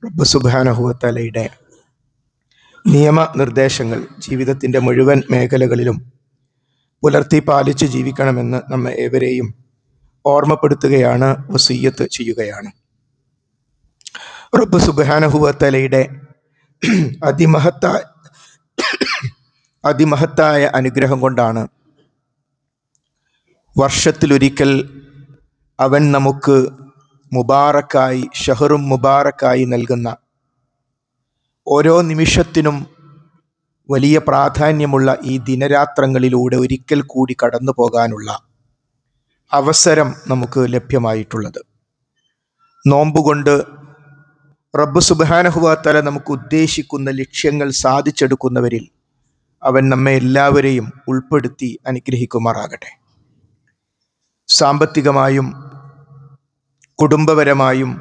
റബ്ബ് സുബ്ഹാനഹു വ തആലയുടെ നിയമനിർദ്ദേശങ്ങൾ ജീവിതത്തിൻ്റെ മുഴുവൻ മേഖലകളിലും പുലർത്തി പാലിച്ച് ജീവിക്കണമെന്ന് നമ്മെ ഏവരെയും ഓർമ്മപ്പെടുത്തുകയാണ്, വസിയ്യത്ത് ചെയ്യുകയാണ്. റബ്ബ് സുബ്ഹാനഹു വ തആലയുടെ അതിമഹത്തായ അനുഗ്രഹം കൊണ്ടാണ് വർഷത്തിലൊരിക്കൽ അവൻ നമുക്ക് മുബാറക്കായി, ഷഹറും മുബാറക്കായി നൽകുന്ന, ഓരോ നിമിഷത്തിനും വലിയ പ്രാധാന്യമുള്ള ഈ ദിനരാത്രങ്ങളിലൂടെ ഒരിക്കൽ കൂടി കടന്നു പോകാനുള്ള അവസരം നമുക്ക് ലഭ്യമായിട്ടുള്ളത്. നോമ്പുകൊണ്ട് റബ്ബ് സുബ്ഹാനഹു വ തആല നമുക്ക് ഉദ്ദേശിക്കുന്ന ലക്ഷ്യങ്ങൾ സാധിച്ചെടുക്കുന്നവരിൽ അവൻ നമ്മെ എല്ലാവരെയും ഉൾപ്പെടുത്തി അനുഗ്രഹിക്കുമാറാകട്ടെ. സാമ്പത്തികമായും കുടുംബപരമായും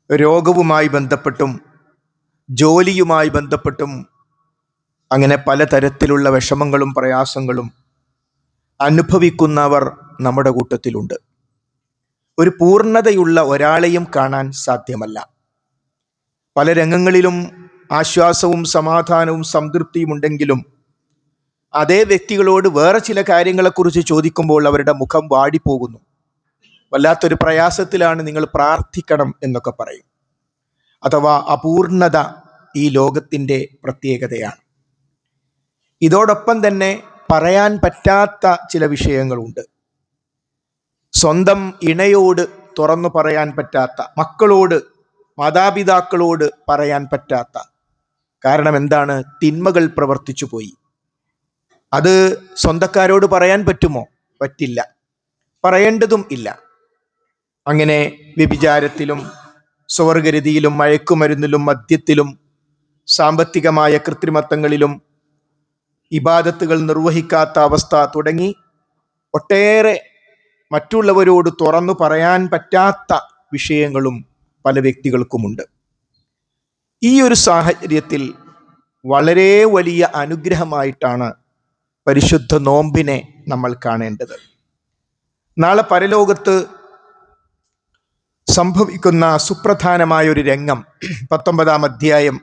രോഗവുമായി ബന്ധപ്പെട്ടും ജോലിയുമായി ബന്ധപ്പെട്ടും അങ്ങനെ പലതരത്തിലുള്ള വിഷമങ്ങളും പ്രയാസങ്ങളും അനുഭവിക്കുന്നവർ നമ്മുടെ കൂട്ടത്തിലുണ്ട്. ഒരു പൂർണ്ണതയുള്ള ഒരാളെയും കാണാൻ സാധ്യമല്ല. പല രംഗങ്ങളിലും ആശ്വാസവും സമാധാനവും സംതൃപ്തിയും ഉണ്ടെങ്കിലും അതേ വ്യക്തികളോട് വേറെ ചില കാര്യങ്ങളെക്കുറിച്ച് ചോദിക്കുമ്പോൾ അവരുടെ മുഖം വാടിപ്പോകുന്നു. വല്ലാത്തൊരു പ്രയാസത്തിലാണ്, നിങ്ങൾ പ്രാർത്ഥിക്കണം എന്നൊക്കെ പറയും. അഥവാ അപൂർണത ഈ ലോകത്തിൻ്റെ പ്രത്യേകതയാണ്. ഇതോടൊപ്പം തന്നെ പറയാൻ പറ്റാത്ത ചില വിഷയങ്ങളുണ്ട്. സ്വന്തം ഇണയോട് തുറന്നു പറയാൻ പറ്റാത്ത, മക്കളോട്, മാതാപിതാക്കളോട് പറയാൻ പറ്റാത്ത. കാരണം എന്താണ്? തിന്മകൾ പ്രവർത്തിച്ചു പോയി. അത് സ്വന്തക്കാരോട് പറയാൻ പറ്റുമോ? പറ്റില്ല, പറയേണ്ടതും ഇല്ല. അങ്ങനെ വ്യഭിചാരത്തിലും സ്വവർഗരതിയിലും മയക്കുമരുന്നിലും മദ്യത്തിലും സാമ്പത്തികമായ കൃത്രിമത്വങ്ങളിലും ഇബാദത്തുകൾ നിർവഹിക്കാത്ത അവസ്ഥ തുടങ്ങി ഒട്ടേറെ മറ്റുള്ളവരോട് തുറന്നു പറയാൻ പറ്റാത്ത വിഷയങ്ങളും പല വ്യക്തികൾക്കുമുണ്ട്. ഈ ഒരു സാഹചര്യത്തിൽ വളരെ വലിയ അനുഗ്രഹമായിട്ടാണ് പരിശുദ്ധ നോമ്പിനെ നമ്മൾ കാണേണ്ടത്. നാളെ പരലോകത്ത് സംഭവിക്കുന്ന സുപ്രധാനമായ ഒരു രംഗം 19-ാം അധ്യായം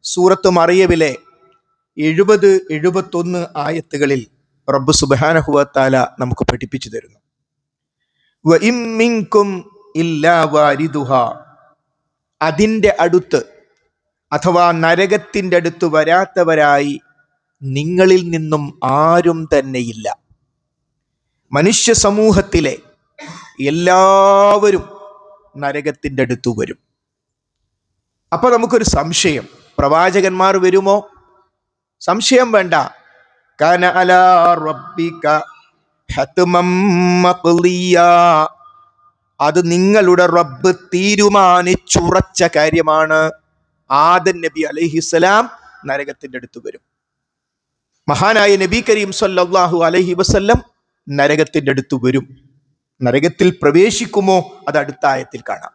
സൂറത്ത് മറിയമിലെ 70-71 ആയത്തുകളിൽ റബ്ബ് സുബ്ഹാനഹു വ തആല നമുക്ക് പഠിപ്പിച്ചു തരുന്നു. വഇം മിൻകും ഇല്ലാ വാരിദുഹാ, അതിൻ്റെ അടുത്ത് അഥവാ നരകത്തിൻ്റെ അടുത്ത് വരാത്തവരായി നിങ്ങളിൽ നിന്നും ആരും തന്നെയില്ല. മനുഷ്യ സമൂഹത്തിലെ എല്ലാവരും നരകത്തിൻ്റെ അടുത്ത് വരും. അപ്പൊ നമുക്കൊരു സംശയം, പ്രവാചകന്മാർ വരുമോ? സംശയം വേണ്ട. കാന അലാ റബ്ബിക ഹത്മം മഖ്ളിയാ, അത് നിങ്ങളുടെ റബ്ബ് തീരുമാനിച്ചുറച്ച കാര്യമാണ്. ആദം നബി അലൈഹിസ്സലാം നരകത്തിൻ്റെ അടുത്ത് വരും. മഹാനായ നബി കരീം സല്ലല്ലാഹു അലൈഹി വസല്ലം നരകത്തിൻ്റെ അടുത്ത് വരും. നരകത്തിൽ പ്രവേശിക്കുമോ? അത് അടുത്ത ആയത്തിൽ കാണാം.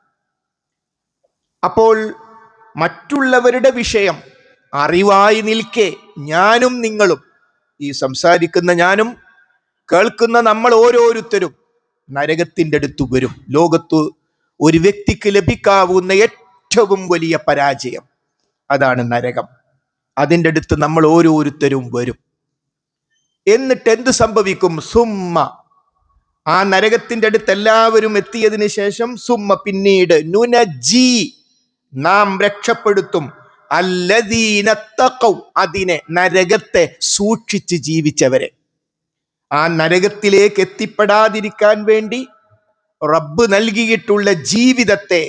അപ്പോൾ മറ്റുള്ളവരുടെ വിഷയം അറിവായി നിൽക്കെ ഞാനും നിങ്ങളും, ഈ സംസാരിക്കുന്ന ഞാനും കേൾക്കുന്ന നമ്മൾ ഓരോരുത്തരും നരകത്തിൻ്റെ അടുത്ത് വരും. ലോകത്ത് ഒരു വ്യക്തിക്ക് ലഭിക്കാവുന്ന ഏറ്റവും വലിയ പരാജയം അതാണ് നരകം. അതിൻ്റെ അടുത്ത് നമ്മൾ ഓരോരുത്തരും വരും. എന്നിട്ട് എന്ത് സംഭവിക്കും? സുമ്മ, ആ നരകത്തിൻ്റെ അടുത്ത് എല്ലാവരും എത്തിയതിന് ശേഷം സുമ്മ, പിന്നീട് നുനജി, നാം രക്ഷപ്പെടുത്തും അല്ലദീന തഖൗ, അതിനെ, നരകത്തെ സൂക്ഷിച്ച് ജീവിച്ചവരെ. ആ നരകത്തിലേക്ക് എത്തിപ്പെടാതിരിക്കാൻ വേണ്ടി റബ്ബ് നൽകിയിട്ടുള്ള ജീവിതത്തെ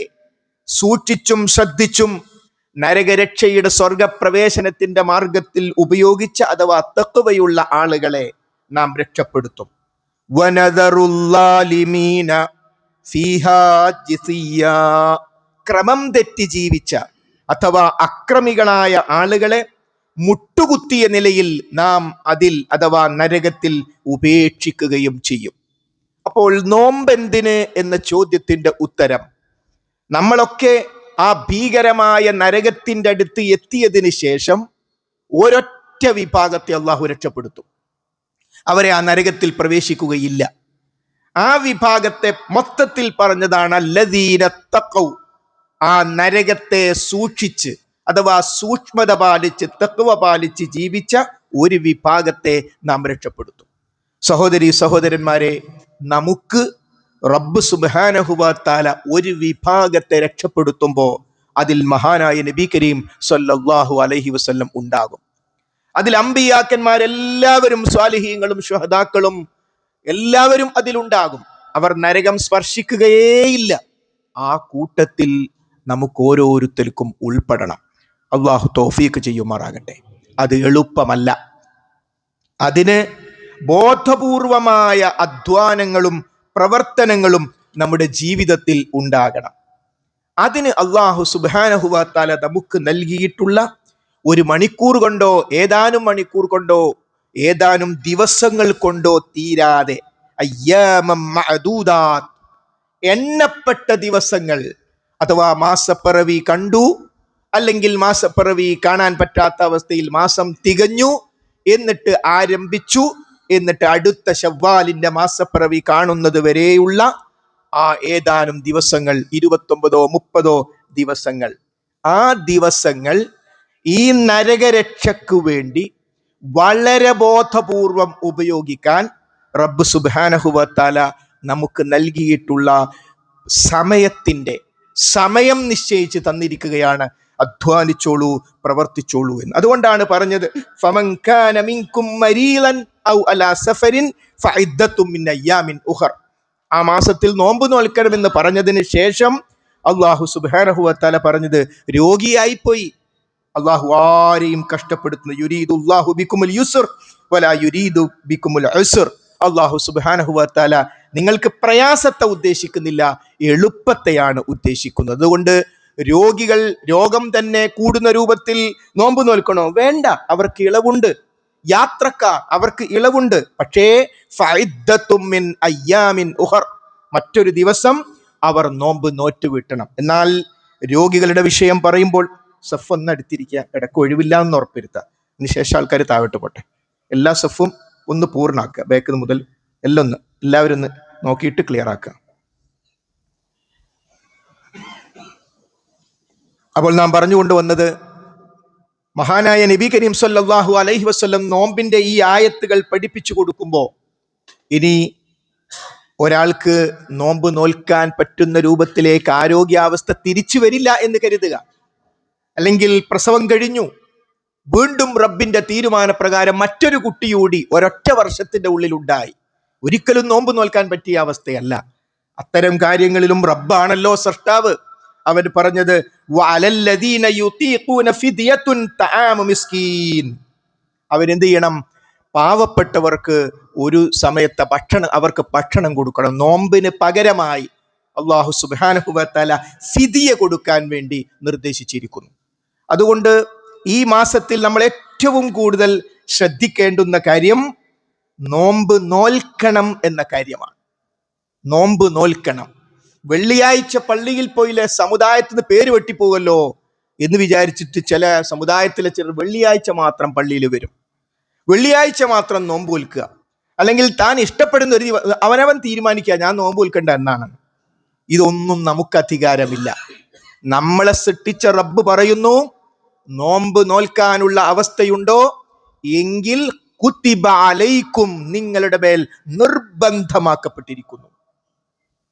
സൂക്ഷിച്ചും ശ്രദ്ധിച്ചും നരകരക്ഷയുടെ സ്വർഗപ്രവേശനത്തിന്റെ മാർഗത്തിൽ ഉപയോഗിച്ച അഥവാ തഖ്വയുള്ള ആളുകളെ നാം രക്ഷപ്പെടുത്തും. വനദറുല്ലാലിമീന ഫീഹാ ജിസിയ്യാ, ക്രമം തെറ്റി ജീവിച്ച അഥവാ അക്രമികളായ ആളുകളെ മുട്ടുകുത്തിയ നിലയിൽ നാം അതിൽ അഥവാ നരകത്തിൽ ഉപേക്ഷിക്കുകയും ചെയ്യും. അപ്പോൾ നോമ്പെന്തിന് എന്ന ചോദ്യത്തിന്റെ ഉത്തരം, നമ്മളൊക്കെ ആ ഭീകരമായ നരകത്തിൻ്റെ അടുത്ത് എത്തിയതിന് ശേഷം ഒരൊറ്റ വിഭാഗത്തെ അള്ളാഹു രക്ഷപ്പെടുത്തും. അവരെ ആ നരകത്തിൽ പ്രവേശിക്കുകയില്ല. ആ വിഭാഗത്തെ മൊത്തത്തിൽ പറഞ്ഞതാണ് അല്ലദീന തഖൗ, ആ നരകത്തെ സൂക്ഷിച്ച് അഥവാ സൂക്ഷ്മത പാലിച്ച് തഖ്വ പാലിച്ച് ജീവിച്ച ഒരു വിഭാഗത്തെ നാം രക്ഷപ്പെടുത്തും. സഹോദരി സഹോദരന്മാരെ, നമുക്ക് റബ്ബ് സുബ്ഹാനഹു വ തആല ഒരു വിഭാഗത്തെ രക്ഷപ്പെടുത്തുമ്പോൾ അതിൽ മഹാനായ നബി കരീം സല്ലല്ലാഹു അലൈഹി വസല്ലം ഉണ്ടാകും. അതിൽ അമ്പിയാക്കന്മാരെല്ലാവരും സ്വാലിഹീങ്ങളും ശുഹദാക്കളും എല്ലാവരും അതിലുണ്ടാകും. അവർ നരകം സ്പർശിക്കുകയേയില്ല. ആ കൂട്ടത്തിൽ നമുക്ക് ഓരോരുത്തർക്കും ഉൾപ്പെടണം. അള്ളാഹു തൗഫീഖ് ചെയ്യുമാറാകട്ടെ. അത് എളുപ്പമല്ല. അതിന് ബോധപൂർവമായ അധ്വാനങ്ങളും പ്രവർത്തനങ്ങളും നമ്മുടെ ജീവിതത്തിൽ ഉണ്ടാകണം. അതിന് അള്ളാഹു സുബ്ഹാനഹു വ തആല നമുക്ക് നൽകിയിട്ടുള്ള ഒരു മണിക്കൂർ കൊണ്ടോ ഏതാനും മണിക്കൂർ കൊണ്ടോ ഏതാനും ദിവസങ്ങൾ കൊണ്ടോ തീരാതെ അയ്യാമം മഅദൂദാത്ത്, എണ്ണപ്പെട്ട ദിവസങ്ങൾ അഥവാ മാസപ്പിറവി കണ്ടു, അല്ലെങ്കിൽ മാസപ്പിറവി കാണാൻ പറ്റാത്ത അവസ്ഥയിൽ മാസം തികഞ്ഞു, എന്നിട്ട് ആരംഭിച്ചു, എന്നിട്ട് അടുത്ത ശവ്വാലിന്റെ മാസപ്പിറവി കാണുന്നത് വരെയുള്ള ആ ഏതാനും ദിവസങ്ങൾ, 29 30 ദിവസങ്ങൾ, ആ ദിവസങ്ങൾ ഈ നരകരക്ഷയ്ക്കു വേണ്ടി വളരെ ബോധപൂർവം ഉപയോഗിക്കാൻ റബ്ബ് സുബ്ഹാനഹു വ തആല നമുക്ക് നൽകിയിട്ടുള്ള സമയം നിശ്ചയിച്ച് തന്നിരിക്കുകയാണ്. അധ്വാനിച്ചോളൂ, പ്രവർത്തിച്ചോളൂ എന്ന്. അതുകൊണ്ടാണ് പറഞ്ഞത് ഫമൻ കാന മിൻകും മരീളൻ ഔ അലാ സഫരിൻ ഫഇദ്ദത്തും മിൻ അയ്യാമിൻ ഉഖർ. ആ മാസത്തിൽ നോമ്പ് നോൽക്കണമെന്ന് പറഞ്ഞതിന് ശേഷം അല്ലാഹു സുബ്ഹാനഹു വ തആല പറഞ്ഞത് രോഗിയായിപ്പോയി. അള്ളാഹു ആരെയും കഷ്ടപ്പെടുത്തുന്നു. യുരീദുല്ലാഹു ബിക്കുമുൽ യുസ്ർ വലാ യുരീദു ബിക്കുമുൽ ഉസ്ർ. അള്ളാഹു സുബ്ഹാനഹു വ തആല നിങ്ങൾക്ക് പ്രയാസത്തെ ഉദ്ദേശിക്കുന്നില്ല, എളുപ്പത്തെയാണ് ഉദ്ദേശിക്കുന്നത്. അതുകൊണ്ട് രോഗികൾ രോഗം തന്നെ കൂടുന്ന രൂപത്തിൽ നോമ്പ് നോൽക്കണോ? വേണ്ട, അവർക്ക് ഇളവുണ്ട്. യാത്രക്കാർ അവർക്ക് ഇളവുണ്ട്. പക്ഷേ ഫഇദ്ദത്തും മിൻ അയ്യാമിൻ ഉഖർ, മറ്റൊരു ദിവസം അവർ നോമ്പ് നോറ്റുവിട്ടണം. എന്നാൽ രോഗികളുടെ വിഷയം പറയുമ്പോൾ സഫ് ഒന്ന് അടുത്തിരിക്കുക, ഇടയ്ക്ക് ഒഴിവില്ല എന്ന് ഉറപ്പുവരുത്തുക. അതിനുശേഷം ആൾക്കാർ താഴോട്ട് പോട്ടെ. എല്ലാ സഫും ഒന്ന് പൂർണ്ണാക്കുക, ബാക്ക് മുതൽ എല്ലാവരും ഒന്ന് നോക്കിയിട്ട് ക്ലിയർ ആക്കുക. അപ്പോൾ നാം പറഞ്ഞുകൊണ്ട് വന്നത്, മഹാനായ നബി കരീം സല്ലല്ലാഹു അലൈഹി വസല്ലം നോമ്പിന്റെ ഈ ആയത്തുകൾ പഠിപ്പിച്ചു കൊടുക്കുമ്പോൾ, ഇനി ഒരാൾക്ക് നോമ്പ് നോൽക്കാൻ പറ്റുന്ന രൂപത്തിലേക്ക് ആരോഗ്യാവസ്ഥ തിരിച്ചു വരില്ല എന്ന് കരുതുക. അല്ലെങ്കിൽ പ്രസവം കഴിഞ്ഞു, വീണ്ടും റബ്ബിന്റെ തീരുമാനപ്രകാരം മറ്റൊരു കുട്ടിയൂടി ഒരൊറ്റ വർഷത്തിന്റെ ഉള്ളിൽ ഉണ്ടായി. ഒരിക്കലും നോമ്പ് നോൽക്കാൻ പറ്റിയ അവസ്ഥയല്ല. അത്തരം കാര്യങ്ങളിലും റബ്ബാണല്ലോ സൃഷ്ടാവ്. അവൻ പറഞ്ഞത് വഅലല്ലദീന യുതീഖൂന ഫിദിയത്തുൻ തആമു മിസ്കീൻ. അവരെന്ത് ചെയ്യണം? പാവപ്പെട്ടവർക്ക് ഒരു സമയത്തെ അവർക്ക് ഭക്ഷണം കൊടുക്കണം. നോമ്പിന് പകരമായി അല്ലാഹു സുബ്ഹാനഹു വ തആല ഫിദിയ കൊടുക്കാൻ വേണ്ടി നിർദ്ദേശിച്ചിരിക്കുന്നു. അതുകൊണ്ട് ഈ മാസത്തിൽ നമ്മൾ ഏറ്റവും കൂടുതൽ ശ്രദ്ധിക്കേണ്ടുന്ന കാര്യം നോമ്പ് നോൽക്കണം എന്ന കാര്യമാണ്. നോമ്പ് നോൽക്കണം. വെള്ളിയാഴ്ച പള്ളിയിൽ പോയില്ലേ, സമുദായത്തിന് പേര് വെട്ടിപ്പോകല്ലോ എന്ന് വിചാരിച്ചിട്ട് ചില സമുദായത്തിലെ ചിലർ വെള്ളിയാഴ്ച മാത്രം പള്ളിയിൽ വരും, വെള്ളിയാഴ്ച മാത്രം നോമ്പ് നോൽക്കുക. അല്ലെങ്കിൽ താൻ ഇഷ്ടപ്പെടുന്ന ഒരു അവനവൻ തീരുമാനിക്കുക ഞാൻ നോമ്പ് നോൽക്കണ്ട എന്നാണ്. ഇതൊന്നും നമുക്ക് അധികാരമില്ല. നമ്മളെ സൃഷ്ടിച്ച റബ്ബ് പറയുന്നു, നോമ്പ് നോൽക്കാനുള്ള അവസ്ഥയുണ്ടോ എങ്കിൽ കുത്തിബ അലൈക്കും, നിങ്ങളുടെ മേൽ നിർബന്ധമാക്കപ്പെട്ടിരിക്കുന്നു.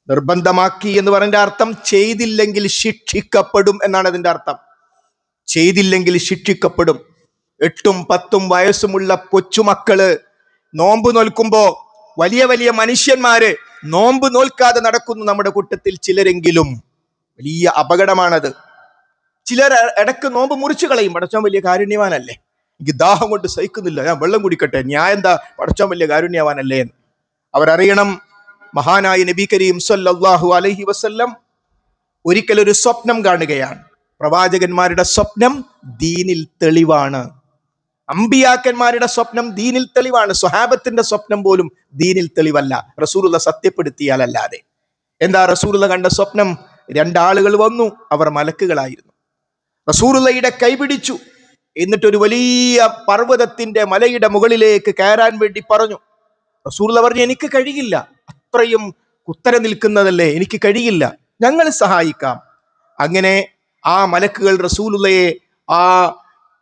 നിർബന്ധമാക്കി എന്ന് പറഞ്ഞ അർത്ഥം ചെയ്തില്ലെങ്കിൽ ശിക്ഷിക്കപ്പെടും എന്നാണ് അതിന്റെ അർത്ഥം. ചെയ്തില്ലെങ്കിൽ ശിക്ഷിക്കപ്പെടും. 8 10 വയസ്സുമുള്ള കൊച്ചുമക്കള് നോമ്പ് നോൽക്കുമ്പോ വലിയ വലിയ മനുഷ്യന്മാര് നോമ്പ് നോൽക്കാതെ നടക്കുന്നു നമ്മുടെ കൂട്ടത്തിൽ ചിലരെങ്കിലും. വലിയ അപകടമാണത്. ചിലർ ഇടക്ക് നോമ്പ് മുറിച്ചു കളയും. പടച്ചോൻ വലിയ കാരുണ്യവാനല്ലേ, എനിക്ക് ദാഹം കൊണ്ട് സഹിക്കുന്നില്ല, ഞാൻ വെള്ളം കുടിക്കട്ടെ, ഞാൻ എന്താ പടച്ചോൻ വലിയ കാരുണ്യവാനല്ലേ എന്ന് അവരറിയണം. മഹാനായ നബി കരീം സല്ലല്ലാഹു അലൈഹി വസല്ലം ഒരിക്കലൊരു സ്വപ്നം കാണുകയാണ്. പ്രവാചകന്മാരുടെ സ്വപ്നം ദീനിൽ തെളിവാണ്. അമ്പിയാക്കന്മാരുടെ സ്വപ്നം ദീനിൽ തെളിവാണ്. സ്വഹാബത്തിന്റെ സ്വപ്നം പോലും ദീനിൽ തെളിവല്ല, റസൂലുള്ള സത്യപ്പെടുത്തിയാലല്ലാതെ. എന്താ റസൂലുള്ള കണ്ട സ്വപ്നം? 2 ആളുകൾ വന്നു, അവർ മലക്കുകളായിരുന്നു. റസൂലുള്ളയുടെ കൈപിടിച്ചു, എന്നിട്ടൊരു വലിയ പർവ്വതത്തിന്റെ മലയുടെ മുകളിലേക്ക് കയറാൻ വേണ്ടി പറഞ്ഞു. റസൂലുള്ള പറഞ്ഞു, എനിക്ക് കഴിയില്ല, അത്രയും കുത്തനെ നിൽക്കുന്നതല്ലേ, എനിക്ക് കഴിയില്ല, ഞങ്ങൾ സഹായിക്കാം. അങ്ങനെ ആ മലക്കുകൾ റസൂലുള്ളയെ ആ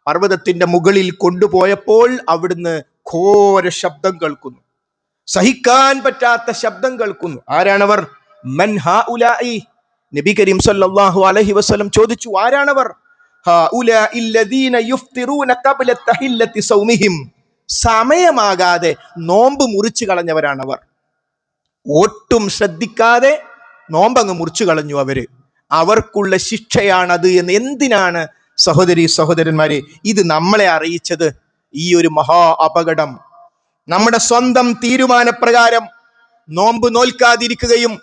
പർവ്വതത്തിന്റെ മുകളിൽ കൊണ്ടുപോയപ്പോൾ അവിടുന്ന് ഘോര ശബ്ദം കേൾക്കുന്നു, സഹിക്കാൻ പറ്റാത്ത ശബ്ദം കേൾക്കുന്നു. ആരാണവർ? മൻ ഹഉലാഇ? നബി കരീം സല്ലല്ലാഹു അലൈഹി വസല്ലം ചോദിച്ചു, ആരാണവർ? ഹഉലാഇ അല്ലദീന യുഫ്തിറൂന ഖബ്ല തഹില്ലത്തി സൗമിഹിം. സമയമാകാതെ നോമ്പ് മുറിച്ചു കളഞ്ഞവരാണവർ. ഒട്ടും ശ്രദ്ധിക്കാതെ നോമ്പങ്ങ് മുറിച്ചു കളഞ്ഞു അവര്. അവർക്കുള്ള ശിക്ഷയാണത് എന്ന്. എന്തിനാണ് സഹോദരി സഹോദരന്മാരെ ഇത് നമ്മളെ അറിയിച്ചത്? ഈ ഒരു മഹാ അപകടം. നമ്മുടെ സ്വന്തം തീരുമാനപ്രകാരം നോമ്പ് നോൽക്കാതിരിക്കുകയും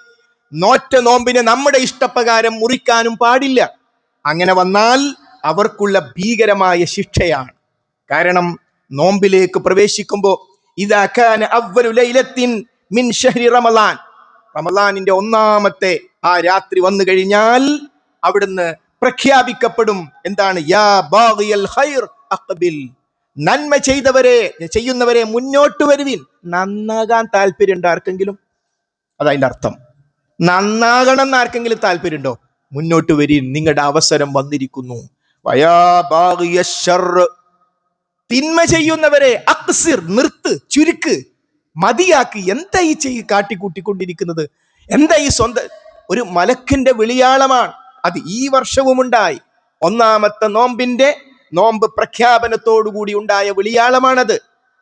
നോറ്റ നോമ്പിനെ നമ്മുടെ ഇഷ്ടപ്രകാരം മുറിക്കാനും പാടില്ല. അങ്ങനെ വന്നാൽ അവർക്കുള്ള ഭീകരമായ ശിക്ഷയാണ്. കാരണം നോമ്പിലേക്ക് പ്രവേശിക്കുമ്പോൾ ഇദാ കാന അവ്വലു ലൈലത്തിൻ മിൻ ശഹ്രി റമളാൻ, റമളാനിന്റെ ഒന്നാമത്തെ ആ രാത്രി വന്നു കഴിഞ്ഞാൽ അവിടുന്ന് പ്രഖ്യാപിക്കപ്പെടും. എന്താണ്? യാ ബാഗിയൽ ഖൈർ അഖ്ബിൽ, നന്മ ചെയ്യുന്നവരെ മുന്നോട്ട് വരുവിൻ. നന്നാകാൻ താല്പര്യമുണ്ടോ ആർക്കെങ്കിലും? അതതിന്റെ അർത്ഥം. നന്നാകണം എന്ന് ആർക്കെങ്കിലും താല്പര്യമുണ്ടോ? മുന്നോട്ട് വരിൻ, നിങ്ങളുടെ അവസരം വന്നിരിക്കുന്നു. വയാ ബാഗിയ ശർറ്, തിന്മ ചെയ്യുന്നവരെ അക്സിർ, നിർത്ത്, ചുരുക്ക്, മതിയാക്കി. എന്താ ഈ കാട്ടിക്കൂട്ടിക്കൊണ്ടിരിക്കുന്നത്? എന്താ ഈ സ്വന്തം? ഒരു മലക്കിന്റെ വിളിയാളമാണ് അത്. ഈ വർഷവും ഉണ്ടായി. ഒന്നാമത്തെ നോമ്പ് പ്രഖ്യാപനത്തോടുകൂടി ഉണ്ടായ വിളിയാളമാണത്.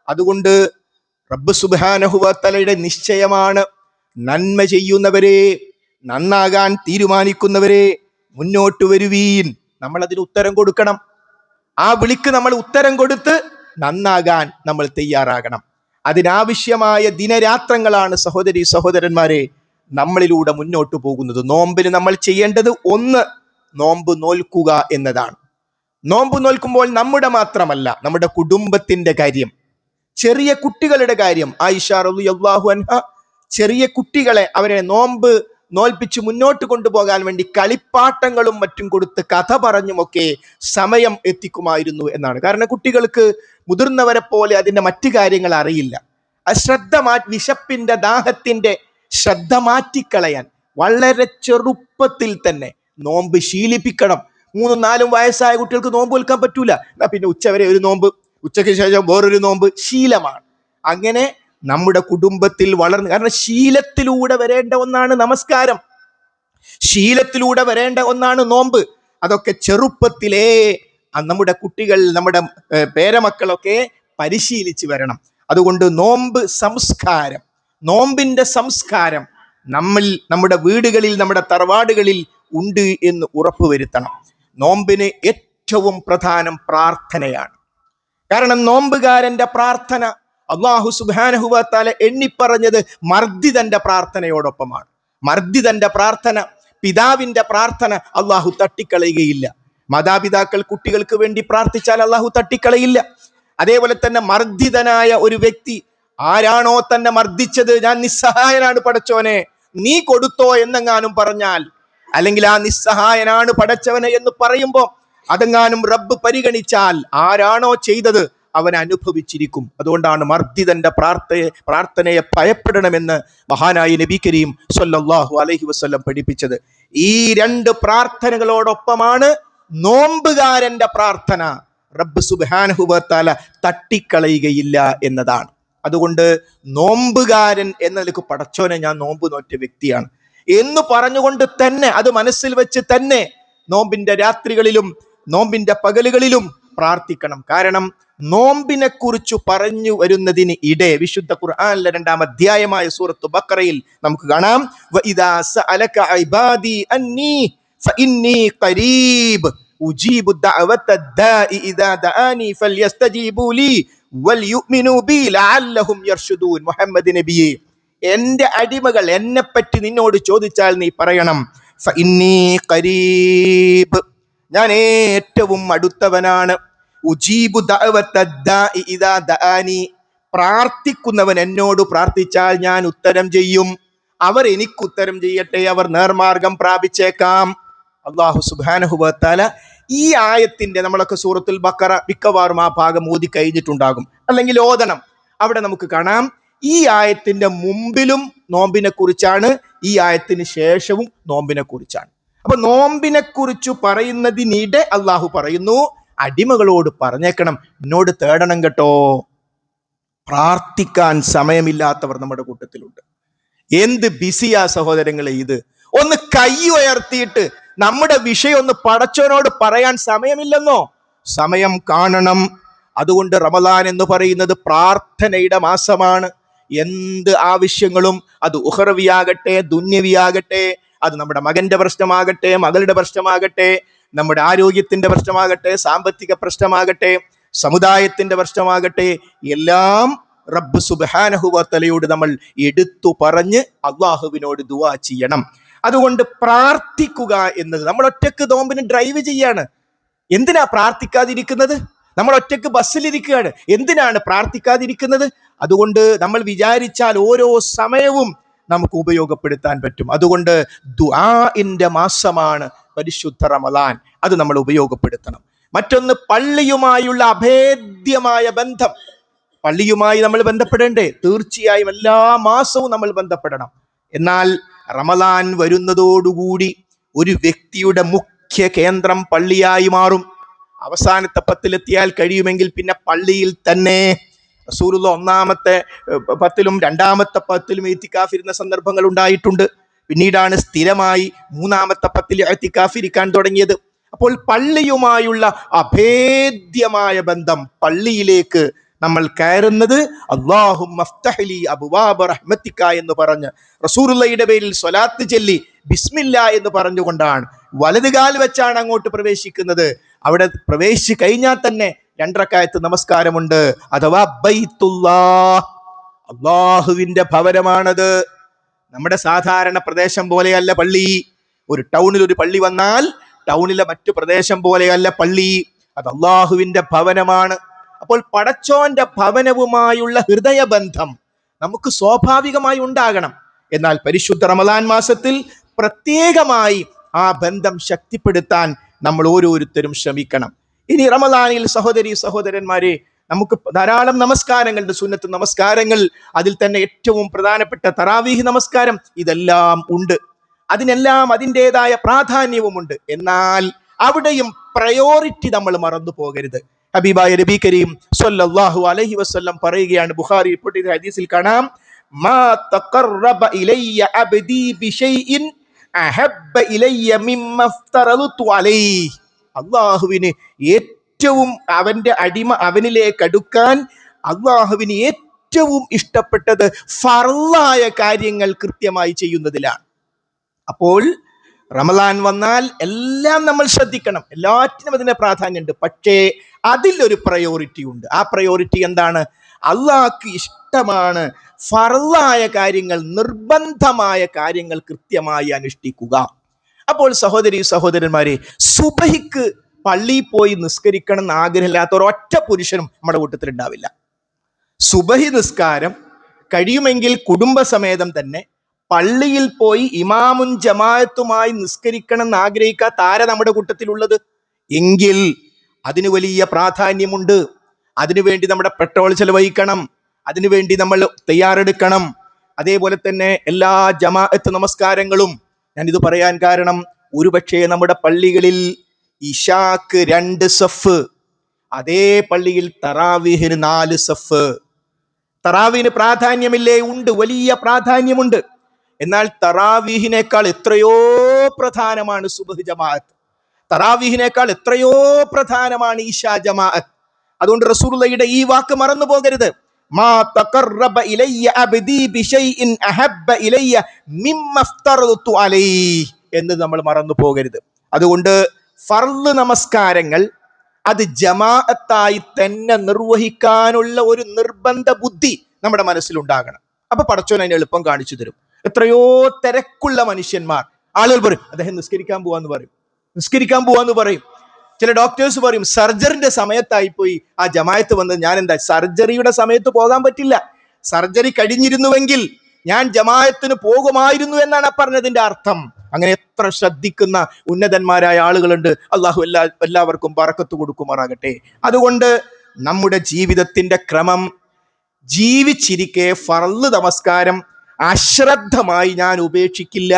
അതുകൊണ്ട് റബ്ബ് സുബ്ഹാനഹു വ തആലയുടെ നിശ്ചയമാണ്, നന്മ ചെയ്യുന്നവരെ, നന്നാകാൻ തീരുമാനിക്കുന്നവരെ മുന്നോട്ട് വരുവീൻ. നമ്മൾ അതിന് ഉത്തരം കൊടുക്കണം. ആ വിളിക്ക് നമ്മൾ ഉത്തരം കൊടുത്ത് നന്നാകാൻ നമ്മൾ തയ്യാറാകണം. അതിനാവശ്യമായ ദിനരാത്രങ്ങളാണ് സഹോദരി സഹോദരന്മാരെ നമ്മളിലൂടെ മുന്നോട്ട് പോകുന്നത്. നോമ്പിന് നമ്മൾ ചെയ്യേണ്ടത് ഒന്ന്, നോമ്പ് നോൽക്കുക എന്നതാണ്. നോമ്പ് നോൽക്കുമ്പോൾ നമ്മുടെ മാത്രമല്ല, നമ്മുടെ കുടുംബത്തിന്റെ കാര്യം, ചെറിയ കുട്ടികളുടെ കാര്യം. ആയിഷ റളിയല്ലാഹു അൻഹ ചെറിയ കുട്ടികളെ അവരെ നോമ്പ് നോൽപ്പിച്ച് മുന്നോട്ട് കൊണ്ടുപോകാൻ വേണ്ടി കളിപ്പാട്ടങ്ങളും മറ്റും കൊടുത്ത് കഥ പറഞ്ഞുമൊക്കെ സമയം എത്തിക്കുമായിരുന്നു എന്നാണ്. കാരണം കുട്ടികൾക്ക് മുതിർന്നവരെ പോലെ അതിന്റെ മറ്റു കാര്യങ്ങൾ അറിയില്ല. വിശപ്പിന്റെ ദാഹത്തിന്റെ ശ്രദ്ധ മാറ്റിക്കളയാൻ വളരെ ചെറുപ്പത്തിൽ തന്നെ നോമ്പ് ശീലിപ്പിക്കണം. 3-4 വയസ്സായ കുട്ടികൾക്ക് നോമ്പ് നിൽക്കാൻ പറ്റൂല. എന്നാ പിന്നെ ഉച്ചവരെ ഒരു നോമ്പ്, ഉച്ചയ്ക്ക് ശേഷം വേറൊരു നോമ്പ്, ശീലമാണ്. അങ്ങനെ നമ്മുടെ കുടുംബത്തിൽ വളർന്ന്, കാരണം ശീലത്തിലൂടെ വരേണ്ട ഒന്നാണ് നമസ്കാരം, ശീലത്തിലൂടെ വരേണ്ട ഒന്നാണ് നോമ്പ്. അതൊക്കെ ചെറുപ്പത്തിലേ നമ്മുടെ കുട്ടികൾ, നമ്മുടെ പേരമക്കളൊക്കെ പരിശീലിച്ച് വരണം. അതുകൊണ്ട് നോമ്പിന്റെ സംസ്കാരം നമ്മുടെ വീടുകളിൽ, നമ്മുടെ തറവാടുകളിൽ ഉണ്ട് എന്ന് ഉറപ്പുവരുത്തണം. നോമ്പിന് ഏറ്റവും പ്രധാനം പ്രാർത്ഥനയാണ്. കാരണം നോമ്പുകാരന്റെ പ്രാർത്ഥന അല്ലാഹു സുബ്ഹാനഹു വ തആല എണ്ണിപ്പറഞ്ഞത് മർദ്ദിതന്റെ പ്രാർത്ഥനയോടൊപ്പമാണ്. മർദ്ദിതന്റെ പ്രാർത്ഥന, പിതാവിന്റെ പ്രാർത്ഥന അല്ലാഹു തട്ടിക്കളയുകയില്ല. മാതാപിതാക്കൾ കുട്ടികൾക്ക് വേണ്ടി പ്രാർത്ഥിച്ചാൽ അല്ലാഹു തട്ടിക്കളയില്ല. അതേപോലെ തന്നെ മർദ്ദിതനായ ഒരു വ്യക്തി, ആരാണോ തന്നെ മർദ്ദിച്ചത്, ഞാൻ നിസ്സഹായനാണ് പടച്ചോനെ, നീ കൊടുത്തോ എന്നെങ്ങാനും പറഞ്ഞാൽ, അല്ലെങ്കിൽ ആ നിസ്സഹായനാണ് പടച്ചവനെ എന്ന് പറയുമ്പോൾ അതെങ്ങാനും റബ്ബ് പരിഗണിച്ചാൽ ആരാണോ ചെയ്തത് അവൻ അനുഭവിച്ചിരിക്കും. അതുകൊണ്ടാണ് മർദ്ദിതന്റെ പ്രാർത്ഥനയെ ഭയപ്പെടണമെന്ന് മഹാനായ നബി കരീം സല്ലല്ലാഹു അലൈഹി വസല്ലം പഠിപ്പിച്ചത്. ഈ 2 പ്രാർത്ഥനകളോടൊപ്പമാണ് നോമ്പുകാരന്റെ പ്രാർത്ഥന. റബ്ബ് സുബ്ഹാനഹു വ തആല തട്ടിക്കളയുകയില്ല എന്നതാണ്. അതുകൊണ്ട് നോമ്പുകാരൻ എന്ന നിലക്ക് പടച്ചോനെ ഞാൻ നോമ്പ് നോറ്റ വ്യക്തിയാണ് എന്ന് പറഞ്ഞുകൊണ്ട് തന്നെ, അത് മനസ്സിൽ വെച്ച് തന്നെ നോമ്പിന്റെ രാത്രികളിലും നോമ്പിന്റെ പകലുകളിലും പ്രാർത്ഥിക്കണം. കാരണം നോമ്പിനെ കുറിച്ച് പറഞ്ഞു വരുന്നതിന് ഇടെ വിശുദ്ധ ഖുർആനിലെ 2-ാം അധ്യായമായ സൂറത്ത് ബഖറയിൽ നമുക്ക് കാണാം, വഇദാ സഅലക ഇബാദി അന്നി ഫഇന്നി ഖരീബ് ഉജീബു ദഅവത ദാഇ ഇദാ ദആനി ഫൽയസ്തജീബു ലി വൽയുമിനു ബി ലഅല്ലഹും യർഷുദൂൻ. മുഹമ്മദ് നബിയെ, എന്റെ അടിമകൾ എന്നെപ്പറ്റി നിന്നോട് ചോദിച്ചാൽ നീ പറയണം, ഫഇന്നി ഖരീബ്, ഞാൻ ഏറ്റവും അടുത്തവനാണ്. ഉജീബു ദഅവത ദാഇ ഇദാ ദആനി, പ്രാർത്ഥിക്കുന്നവൻ എന്നോട് പ്രാർത്ഥിച്ചാൽ ഞാൻ ഉത്തരം ചെയ്യും. അവർ എനിക്ക് ഉത്തരം ചെയ്യട്ടെ, അവർ നേർമാർഗം പ്രാപിച്ചേക്കാം. അല്ലാഹു സുബ്ഹാനഹു വ തആല ഈ ആയത്തിന്റെ, നമ്മളൊക്കെ സൂറത്തുൽ ബഖറ മിക്കവാറും ആ ഭാഗം ഓതി കഴിഞ്ഞിട്ടുണ്ടാകും, അല്ലെങ്കിൽ ഓതണം. അവിടെ നമുക്ക് കാണാം, ഈ ആയത്തിന്റെ മുമ്പിലും നോമ്പിനെ കുറിച്ചാണ്, ഈ ആയത്തിന് ശേഷവും നോമ്പിനെ കുറിച്ചാണ്. അപ്പൊ നോമ്പിനെ കുറിച്ച് പറയുന്നതിനിടെ അള്ളാഹു പറയുന്നു, അടിമകളോട് പറഞ്ഞേക്കണം, എന്നോട് തേടണം കേട്ടോ. പ്രാർത്ഥിക്കാൻ സമയമില്ലാത്തവർ നമ്മുടെ കൂട്ടത്തിലുണ്ട്. എന്ത് ബിസിയാ സഹോദരങ്ങളെ ഇത്. ഒന്ന് കൈ ഉയർത്തിയിട്ട് നമ്മുടെ വിഷയം ഒന്ന് പടച്ചവനോട് പറയാൻ സമയമില്ലെന്നോ? സമയം കാണണം. അതുകൊണ്ട് റമദാൻ എന്ന് പറയുന്നത് പ്രാർത്ഥനയുടെ മാസമാണ്. എന്ത് ആവശ്യങ്ങളും, അത് ഉഖറവിയാകട്ടെ ദുന്യവിയാകട്ടെ, അത് നമ്മുടെ മകന്റെ പ്രശ്നമാകട്ടെ, മകളുടെ പ്രശ്നമാകട്ടെ, നമ്മുടെ ആരോഗ്യത്തിന്റെ പ്രശ്നമാകട്ടെ, സാമ്പത്തിക പ്രശ്നമാകട്ടെ, സമുദായത്തിന്റെ പ്രശ്നമാകട്ടെ, എല്ലാം റബ്ബ് സുബ്ഹാനഹു വ തആലയോട് നമ്മൾ എടുത്തു പറഞ്ഞ് അള്ളാഹുവിനോട് ദുആ ചെയ്യണം. അതുകൊണ്ട് പ്രാർത്ഥിക്കുക എന്നത്, നമ്മൾ ഒറ്റക്ക് നോമ്പിന് ഡ്രൈവ് ചെയ്യാണ്, എന്തിനാ പ്രാർത്ഥിക്കാതിരിക്കുന്നത്? നമ്മൾ ഒറ്റക്ക് ബസ്സിലിരിക്കുകയാണ്, എന്തിനാണ് പ്രാർത്ഥിക്കാതിരിക്കുന്നത്? അതുകൊണ്ട് നമ്മൾ വിചാരിച്ചാൽ ഓരോ സമയവും നമുക്ക് ഉപയോഗപ്പെടുത്താൻ പറ്റും. അതുകൊണ്ട് ദുആഇന്റെ മാസമാണ് പരിശുദ്ധ റമദാൻ, അത് നമ്മൾ ഉപയോഗപ്പെടുത്തണം. മറ്റൊന്ന്, പള്ളിയുമായുള്ള അഭേദ്യമായ ബന്ധം. പള്ളിയുമായി നമ്മൾ ബന്ധപ്പെടേണ്ടേ? തീർച്ചയായും എല്ലാ മാസവും നമ്മൾ ബന്ധപ്പെടണം. എന്നാൽ റമദാൻ വരുന്നതോടുകൂടി ഒരു വ്യക്തിയുടെ മുഖ്യ കേന്ദ്രം പള്ളിയായി മാറും. അവസാനത്തെ പത്തിലെത്തിയാൽ കഴിയുമെങ്കിൽ പിന്നെ പള്ളിയിൽ തന്നെ. റസൂലുള്ള ഒന്നാമത്തെ പത്തിലും രണ്ടാമത്തെ പത്തിലും ഇത്തിക്കാഫിരുന്ന സന്ദർഭങ്ങൾ ഉണ്ടായിട്ടുണ്ട്. പിന്നീടാണ് സ്ഥിരമായി മൂന്നാമത്തെ പത്തിൽ ഇത്തിക്കാഫിരിക്കാൻ തുടങ്ങിയത്. അപ്പോൾ പള്ളിയുമായുള്ള അഭേദ്യമായ ബന്ധം, പള്ളിയിലേക്ക് നമ്മൾ കയറുന്നത് അല്ലാഹുമ്മ ഫ്തഹ്ലി അബ്വാബ റഹ്മതിക എന്ന് പറഞ്ഞ് റസൂലുള്ളാഹിയുടെ പേരിൽ സ്വലാത്ത് ചൊല്ലി ബിസ്മില്ലാ എന്ന് പറഞ്ഞുകൊണ്ടാണ്. വലതുകാൽ വെച്ചാണ് അങ്ങോട്ട് പ്രവേശിക്കുന്നത്. അവിടെ പ്രവേശിച്ചു കഴിഞ്ഞാൽ തന്നെ 2 റക്അത്ത് നമസ്കാരമുണ്ട്. അഥവാ ബൈത്തുല്ലാഹ്, അല്ലാഹുവിന്റെ ഭവനമാണത്. നമ്മുടെ സാധാരണ പ്രദേശം പോലെയല്ല പള്ളി. ഒരു ടൗണിൽ ഒരു പള്ളി വന്നാൽ ടൗണിലെ മറ്റു പ്രദേശം പോലെയല്ല പള്ളി. അത് അല്ലാഹുവിന്റെ ഭവനമാണ്. അപ്പോൾ പടച്ചോന്റെ ഭവനവുമായുള്ള ഹൃദയബന്ധം നമുക്ക് സ്വാഭാവികമായി ഉണ്ടാകണം. എന്നാൽ പരിശുദ്ധ റമദാൻ മാസത്തിൽ പ്രത്യേകമായി ആ ബന്ധം ശക്തിപ്പെടുത്താൻ നമ്മൾ ഓരോരുത്തരും ശ്രമിക്കണം. ഇനി റമദാനിൽ സഹോദരി സഹോദരന്മാരെ, നമുക്ക് ധാരാളം നമസ്കാരങ്ങളുണ്ട്, സുന്നത്ത് നമസ്കാരങ്ങൾ. അതിൽ തന്നെ ഏറ്റവും പ്രധാനപ്പെട്ട തറാവീഹ് നമസ്കാരം, ഇതെല്ലാം ഉണ്ട്. അതിനെല്ലാം അതിൻ്റെതായ പ്രാധാന്യവുമുണ്ട്. എന്നാൽ അവിടെയും പ്രയോറിറ്റി നമ്മൾ മറന്നു പോകരുത്. ഹബീബായ നബി കരീം സ്വല്ലല്ലാഹു അലൈഹി വസല്ലം പറയുകയാണ്, ബുഖാരി റിപ്പോർട്ട് ചെയ്ത ഹദീസിൽ കാണാം, മാ തഖറബ ഇലയ്യ അബ്ദി ബിശൈഇൻ അഹബ്ബ ഇലയ്യ മിമ്മ ഫ്തറദതു അലൈഹി. അല്ലാഹുവിന് ഏറ്റവും, അവന്റെ അടിമ അവനിലേക്ക് അടുക്കാൻ അല്ലാഹുവിന് ഏറ്റവും ഇഷ്ടപ്പെട്ടത് ഫർളായ കാര്യങ്ങൾ കൃത്യമായി ചെയ്യുന്നതിലാണ്. അപ്പോൾ റമദാൻ വന്നാൽ എല്ലാം നമ്മൾ ശ്രദ്ധിക്കണം, എല്ലാറ്റിനും അതിന്റെ പ്രാധാന്യമുണ്ട്. പക്ഷേ അതിലൊരു പ്രയോറിറ്റി ഉണ്ട്. ആ പ്രയോറിറ്റി എന്താണ്? അള്ളാഹ്ക്ക് ഇഷ്ടമാണ് ഫർളായ കാര്യങ്ങൾ, നിർബന്ധമായ കാര്യങ്ങൾ കൃത്യമായി അനുഷ്ഠിക്കുക. അപ്പോൾ സഹോദരി സഹോദരന്മാരെ, സുബഹിക്ക് പള്ളിയിൽ പോയി നിസ്കരിക്കണം എന്ന് ആഗ്രഹമില്ലാത്ത ഒരൊറ്റ പുരുഷനും നമ്മുടെ കൂട്ടത്തിൽ ഉണ്ടാവില്ല. സുബഹി നിസ്കാരം കഴിയുമെങ്കിൽ കുടുംബസമേതം തന്നെ പള്ളിയിൽ പോയി ഇമാമുൻ ജമാഅത്തുമായി നിസ്കരിക്കണം എന്ന് ആഗ്രഹിക്കാത്ത ആരാ നമ്മുടെ കൂട്ടത്തിലുള്ളത്? എങ്കിൽ അതിന് വലിയ പ്രാധാന്യമുണ്ട്. അതിനുവേണ്ടി നമ്മുടെ പെട്രോൾ ചെലവഴിക്കണം, അതിനുവേണ്ടി നമ്മൾ തയ്യാറെടുക്കണം. അതേപോലെ തന്നെ എല്ലാ ജമാഅത്ത് നമസ്കാരങ്ങളും, ഞാനിത് പറയാൻ കാരണം, ഒരുപക്ഷെ നമ്മുടെ പള്ളികളിൽ ഇശാക്ക് 2 സഫ്, അതേ പള്ളിയിൽ തറാവീഹിന് 4 സഫ്. തറാവീഹിന് പ്രാധാന്യമില്ലേ? ഉണ്ട്, വലിയ പ്രാധാന്യമുണ്ട്. എന്നാൽ തറാവീഹിനേക്കാൾ എത്രയോ പ്രധാനമാണ് സുബ്ഹ് ജമാഅത്ത്. തറാവീഹിനേക്കാൾ എത്രയോ പ്രധാനമാണ് ഇശാ ജമാഅത്ത്. അതുകൊണ്ട് റസൂലുള്ളാഹിയുടെ ഈ വാക്ക് മറന്നു പോകരുത്. മാ തഖറബ ഇലയ്യ അബ്ദി ബിശൈഇൻ അഹബ്ബ ഇലയ്യ മിമ്മ ഫ്തറദതു അലൈഹി എന്ന് നമ്മൾ മറന്നു പോകരുത്. അതുകൊണ്ട് ഫർള് നമസ്കാരങ്ങൾ അത് ജമാഅത്തായി തന്നെ നിർവഹിക്കാനുള്ള ഒരു നിർബന്ധ ബുദ്ധി നമ്മുടെ മനസ്സിലുണ്ടാകണം. അപ്പൊ പടച്ചോൻ അതിന് എളുപ്പം കാണിച്ചു തരും. എത്രയോ തിരക്കുള്ള മനുഷ്യന്മാർ, ആളുകൾ പറയും അദ്ദേഹം നിസ്കരിക്കാൻ പോവാന്ന് പറയും. ചില ഡോക്ടേഴ്സ് പറയും സർജറിന്റെ സമയത്തായി പോയി ആ ജമാഅത്ത് വന്നത്, ഞാൻ എന്താ സർജറിയുടെ സമയത്ത് പോകാൻ പറ്റില്ല, സർജറി കഴിഞ്ഞിരുന്നുവെങ്കിൽ ഞാൻ ജമാഅത്തിന് പോകുമായിരുന്നു എന്നാണ് പറഞ്ഞതിന്റെ അർത്ഥം. അങ്ങനെ എത്ര ശ്രദ്ധിക്കുന്ന ഉന്നതന്മാരായ ആളുകളുണ്ട്. അള്ളാഹു എല്ലാവർക്കും ബറക്കത്ത് കൊടുക്കുമാറാകട്ടെ. അതുകൊണ്ട് നമ്മുടെ ജീവിതത്തിന്റെ ക്രമം, ജീവിച്ചിരിക്കെ ഫർള് നമസ്കാരം അശ്രദ്ധമായി ഞാൻ ഉപേക്ഷിക്കില്ല.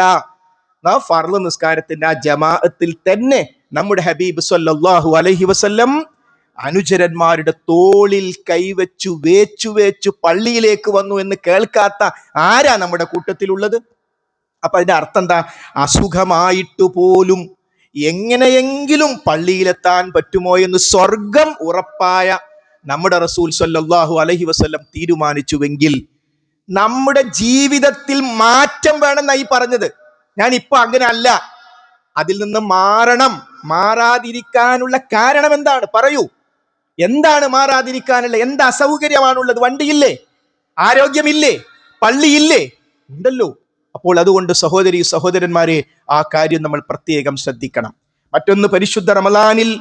ഫർള് നിസ്കാരത്തിന്റെ ആ ജമാഅത്തിൽ തന്നെ നമ്മുടെ ഹബീബ് സല്ലല്ലാഹു അലൈഹി വസല്ലം അനുചരന്മാരുടെ തോളിൽ കൈവച്ചു വേച്ചു പള്ളിയിലേക്ക് വന്നു എന്ന് കേൾക്കാത്ത ആരാ നമ്മുടെ കൂട്ടത്തിലുള്ളത്? അപ്പൊ അതിന്റെ അർത്ഥം എന്താ? അസുഖമായിട്ട് പോലും എങ്ങനെയെങ്കിലും പള്ളിയിലെത്താൻ പറ്റുമോ എന്ന് സ്വർഗം ഉറപ്പായ നമ്മുടെ റസൂൽ സല്ലല്ലാഹു അലൈഹി വസല്ലം തീരുമാനിച്ചുവെങ്കിൽ നമ്മുടെ ജീവിതത്തിൽ മാറ്റം വേണമെന്നായി പറഞ്ഞത്. ഞാൻ ഇപ്പൊ അങ്ങനെ അല്ല, അതിൽ നിന്ന് മാറണം. മാറാതിരിക്കാനുള്ള കാരണം എന്താണ്? പറയൂ. എന്താണ് മാറാതിരിക്കാനുള്ള? എന്ത് അസൗകര്യമാണുള്ളത്? വണ്ടിയില്ലേ? ആരോഗ്യമില്ലേ? പള്ളിയില്ലേ? ഉണ്ടല്ലോ. അപ്പോൾ അതുകൊണ്ട് സഹോദരി സഹോദരന്മാരെ, ആ കാര്യം നമ്മൾ പ്രത്യേകം ശ്രദ്ധിക്കണം. മറ്റൊന്ന്, പരിശുദ്ധ റമളാനിൽ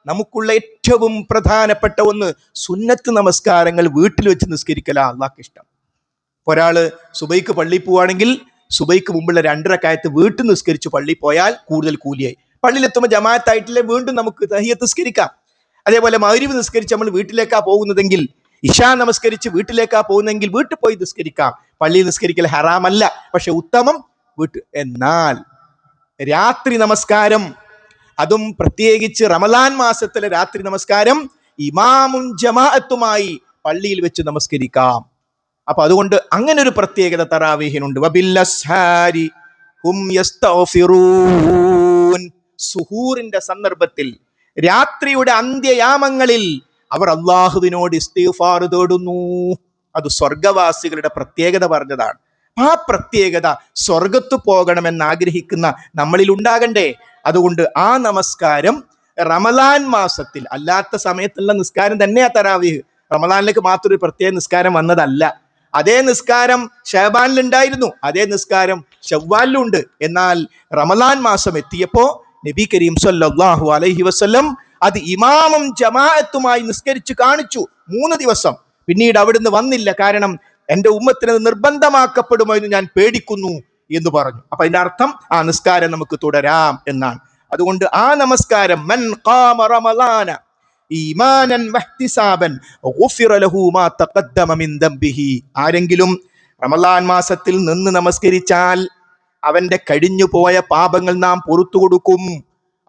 നമുക്കുള്ള ഏറ്റവും പ്രധാനപ്പെട്ട ഒന്ന് സുന്നത്ത് നമസ്കാരങ്ങൾ വീട്ടിൽ വെച്ച് നിസ്കരിക്കലാ അള്ളാഹ്ക്ക് ഇഷ്ടം. ഒരാള് സുബൈക്ക് പള്ളിയിൽ പോവുകയാണെങ്കിൽ സുബൈക്ക് മുമ്പുള്ള 2 റക്അത്ത് വീട്ടിൽ നിസ്കരിച്ച് പള്ളിയിൽ പോയാൽ കൂടുതൽ കൂലിയായി. പള്ളിയിലെത്തുമ്പോൾ ജമാഅത്തായിട്ടില്ലേ വീണ്ടും നമുക്ക് തഹിയ്യത്ത് നിസ്കരിക്കാം. അതേപോലെ മഗ്രിബ് നിസ്കരിച്ച് നമ്മൾ വീട്ടിലേക്കാ പോകുന്നതെങ്കിൽ, ഇശാ നമസ്കരിച്ച് വീട്ടിലേക്കാ പോകുന്നതെങ്കിൽ വീട്ടിൽ പോയി നിസ്കരിക്കാം. പള്ളിയിൽ നിസ്കരിക്കൽ ഹറാമല്ല, പക്ഷെ ഉത്തമം വീട്ടിൽ. എന്നാൽ രാത്രി നമസ്കാരം, അതും പ്രത്യേകിച്ച് റമളാൻ മാസത്തിലെ രാത്രി നമസ്കാരം ഇമാമും ജമാഅത്തുമായി പള്ളിയിൽ വെച്ച് നമസ്കരിക്കാം. അപ്പൊ അതുകൊണ്ട് അങ്ങനെ ഒരു പ്രത്യേകത തറാവീഹിനുണ്ട്. വബില്ലസ്ഹാരി ഹും യസ്തഗ്ഫിറൂൻ. സുഹൂറിന്റെ സന്ദർഭത്തിൽ, രാത്രിയുടെ അന്ത്യയാമങ്ങളിൽ അവർ അള്ളാഹുവിനോട് ഇസ്തിഗ്ഫാർ തേടുന്നു. അത് സ്വർഗവാസികളുടെ പ്രത്യേകത പറഞ്ഞതാണ്. ആ പ്രത്യേകത സ്വർഗത്ത് പോകണമെന്ന് ആഗ്രഹിക്കുന്ന നമ്മളിൽ ഉണ്ടാകണ്ടേ? അതുകൊണ്ട് ആ നമസ്കാരം റമളാൻ മാസത്തിൽ, അല്ലാത്ത സമയത്തുള്ള നിസ്കാരം തന്നെയാ തറാവീഹ്. റമളാനിലേക്ക് മാത്രം ഒരു പ്രത്യേക നിസ്കാരം വന്നതല്ല. അതേ നിസ്കാരം ശഅബാനിൽ ഉണ്ടായിരുന്നു, അതേ നിസ്കാരം ശവ്വാലിലും ഉണ്ട്. എന്നാൽ റമളാൻ മാസം എത്തിയപ്പോ നബി കരീം സല്ലല്ലാഹു അലൈഹി വസല്ലം അത് ഇമാമും ജമാഅത്തുമായി നിസ്കരിച്ചു കാണിച്ചു 3 ദിവസം. പിന്നീട് അവിടുന്ന് വന്നില്ല. കാരണം എന്റെ ഉമ്മത്തിന് നിർബന്ധമാക്കപ്പെടുമോ എന്ന് ഞാൻ പേടിക്കുന്നു എന്ന് പറഞ്ഞു. അപ്പൊ അതിന്റെ അർത്ഥം ആ നിസ്കാരം നമുക്ക് തുടരാം എന്നാണ്. അതുകൊണ്ട് ആ നമസ്കാരം, മൻ ഖാമ റമളാന ഈമാനൻ വഹ്തിസാബൻ ഗുഫിറ ലഹു മാ തഖദ്ദമ മിൻ ദംബിഹി. ആരെങ്കിലും റമളാൻ മാസത്തിൽ നിന്ന് നമസ്കരിച്ചാൽ അവന്റെ കഴിഞ്ഞു പോയ പാപങ്ങൾ നാം പുറത്തു കൊടുക്കും.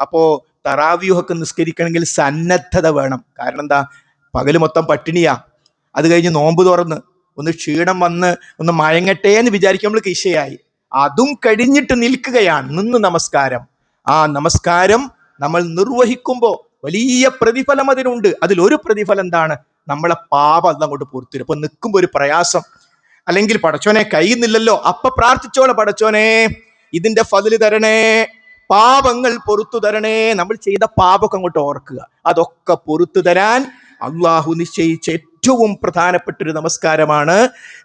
അപ്പോ തറാവിയൊക്കെ നിസ്കരിക്കണമെങ്കിൽ സന്നദ്ധത വേണം. കാരണം എന്താ? പകല് മൊത്തം പട്ടിണിയാ, അത് കഴിഞ്ഞ് നോമ്പ് തുറന്ന് ഒന്ന് ക്ഷീണം വന്ന് ഒന്ന് മയങ്ങട്ടെ എന്ന് വിചാരിക്കുമ്പോൾ ഇശയായി. അതും കഴിഞ്ഞിട്ട് നിൽക്കുകയാണ് നിന്ന് നമസ്കാരം. ആ നമസ്കാരം നമ്മൾ നിർവഹിക്കുമ്പോൾ വലിയ പ്രതിഫലം അതിനുണ്ട്. അതിലൊരു പ്രതിഫലം എന്താണ്? നമ്മളെ പാപം അല്ലാഹു അങ്ങോട്ട് പുറത്തുവരും. അപ്പൊ നിൽക്കുമ്പോൾ ഒരു പ്രയാസം, അല്ലെങ്കിൽ പടച്ചോനെ കഴിയുന്നില്ലല്ലോ, അപ്പൊ പ്രാർത്ഥിച്ചോളെ, പടച്ചോനെ ഇതിന്റെ ഫദ്ല് തരണേ, പാപങ്ങൾ പൊറത്തു തരണേ. നമ്മൾ ചെയ്ത പാപമൊക്കെ അങ്ങോട്ട് ഓർക്കുക. അതൊക്കെ പൊറത്തു തരാൻ അള്ളാഹു നിശ്ചയിച്ച ഏറ്റവും പ്രധാനപ്പെട്ട ഒരു നമസ്കാരമാണ്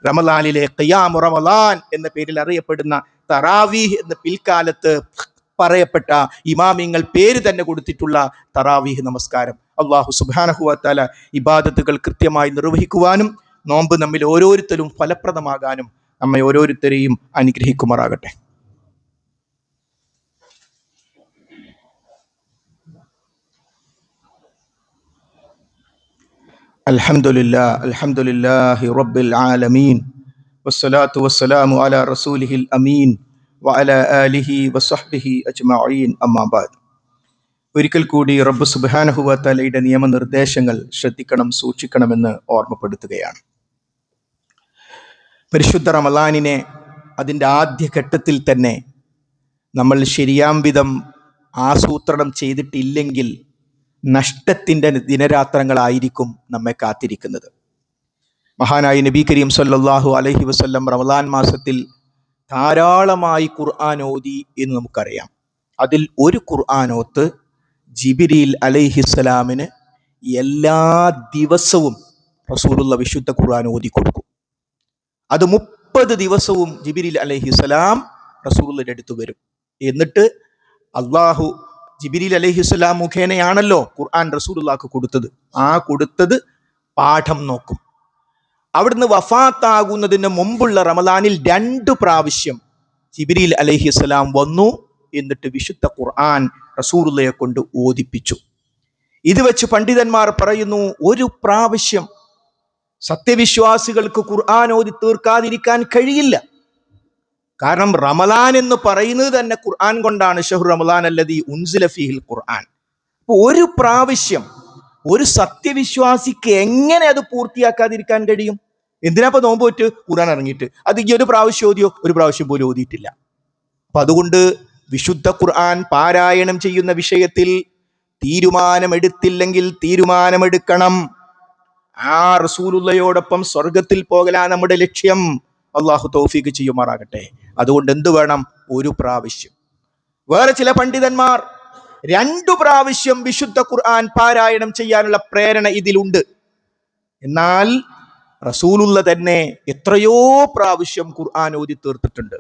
റമളാനിലെ ഖിയാമു റമളാൻ എന്ന പേരിൽ അറിയപ്പെടുന്ന തറാവീഹ് എന്ന് പിൽക്കാലത്ത് പറയപ്പെട്ട ഇമാമിങ്ങൾ പേര് തന്നെ കൊടുത്തിട്ടുള്ള തറാവീഹ് നമസ്കാരം. അള്ളാഹു സുബ്ഹാനഹു വ തആല ഇബാദത്തുകൾ കൃത്യമായി നിർവഹിക്കുവാനും നോമ്പ് നമ്മിൽ ഓരോരുത്തരും ഫലപ്രദമാകാനും നമ്മെ ഓരോരുത്തരെയും അനുഗ്രഹിക്കുമാറാകട്ടെ. അൽഹംദുലില്ലാഹി റബ്ബിൽ ആലമീൻ വസ്സലാത്തു വസ്സലാമു അലാ റസൂലിഹിൽ അമീൻ വഅലാ ആലിഹി വസഹ്ബിഹി അജ്മഈൻ. അമ്മാ ബഅദ്. ഒരിക്കൽ കൂടി റബ്ബ് സുബ്ഹാനഹു വ തആലയുടെ നിയമനിർദ്ദേശങ്ങൾ ശ്രദ്ധിക്കണം, സൂക്ഷിക്കണമെന്ന് ഓർമ്മപ്പെടുത്തുകയാണ്. പരിശുദ്ധ റമളാനിനെ അതിൻ്റെ ആദ്യഘട്ടത്തിൽ തന്നെ നമ്മൾ ശരിയാം വിധം ആസൂത്രണം ചെയ്തിട്ടില്ലെങ്കിൽ നഷ്ടത്തിൻ്റെ ദിനരാത്രങ്ങളായിരിക്കും നമ്മെ കാത്തിരിക്കുന്നത്. മഹാനായ നബി കരീം സല്ലല്ലാഹു അലൈഹി വസല്ലം റമളാൻ മാസത്തിൽ ധാരാളമായി ഖുർആൻ ഓതി എന്ന് നമുക്കറിയാം. അതിൽ ഒരു ഖുർആനോത്ത് ജിബ്രീൽ അലൈഹിസ്സലാമിന് എല്ലാ ദിവസവും റസൂലുള്ള വിശുദ്ധ ഖുർആൻ ഓതി കൊടുക്കും. അത് 30 ദിവസവും ജിബ്രീൽ അലൈഹിസ്സലാം റസൂലുള്ളാഹിയുടെ അടുത്ത് വരും. എന്നിട്ട് അള്ളാഹു ജിബ്രീൽ അലൈഹിസ്സലാം മുഖേനയാണല്ലോ ഖുർആൻ റസൂലുള്ളാഹിക്ക് കൊടുത്തത്. ആ കൊടുത്തത് പാഠം നോക്കും. അവിടുന്ന് വഫാത്താകുന്നതിന് മുമ്പുള്ള റമളാനിൽ 2 പ്രാവശ്യം ജിബ്രീൽ അലൈഹിസ്സലാം വന്നു. എന്നിട്ട് വിശുദ്ധ ഖുർആൻ റസൂലുള്ളാഹിയെ കൊണ്ട് ഓതിപ്പിച്ചു. ഇത് വെച്ച് പണ്ഡിതന്മാർ പറയുന്നു, ഒരു പ്രാവശ്യം സത്യവിശ്വാസികൾക്ക് ഖുർആൻ ഓതി തീർക്കാതിരിക്കാൻ കഴിയില്ല. കാരണം റമദാൻ എന്ന് പറയുന്നത് തന്നെ ഖുർആൻ കൊണ്ടാണ്. ഷഹ്റു റമദാൻ അല്ലദീ ഉൻസില ഫീഹിൽ ഖുർആൻ. അപ്പൊ ഒരു പ്രാവശ്യം ഒരു സത്യവിശ്വാസിക്ക് എങ്ങനെ അത് പൂർത്തിയാക്കാതിരിക്കാൻ കഴിയും? എന്തിനാ ഇപ്പൊ നോമ്പ് വെച്ച് ഖുർആൻ ഇറങ്ങിയിട്ട് അത് ഈ ഒരു പ്രാവശ്യം ഓതിയോ? ഒരു പ്രാവശ്യം പോലും ഓതിയിട്ടില്ല. അപ്പൊ അതുകൊണ്ട് വിശുദ്ധ ഖുർആൻ പാരായണം ചെയ്യുന്ന വിഷയത്തിൽ തീരുമാനമെടുത്തില്ലെങ്കിൽ തീരുമാനമെടുക്കണം. ആ റസൂലുള്ളയോടൊപ്പം സ്വർഗത്തിൽ പോകലാ നമ്മുടെ ലക്ഷ്യം. അള്ളാഹു തൗഫീഖ് ചെയ്യുമാറാകട്ടെ. അതുകൊണ്ട് എന്തു വേണം? ഒരു പ്രാവശ്യം. വേറെ ചില പണ്ഡിതന്മാർ 2 പ്രാവശ്യം വിശുദ്ധ ഖുർആൻ പാരായണം ചെയ്യാനുള്ള പ്രേരണ ഇതിലുണ്ട്. എന്നാൽ റസൂലുള്ള തന്നെ എത്രയോ പ്രാവശ്യം ഖുർആൻ ഓതി തീർത്തിട്ടുണ്ട്.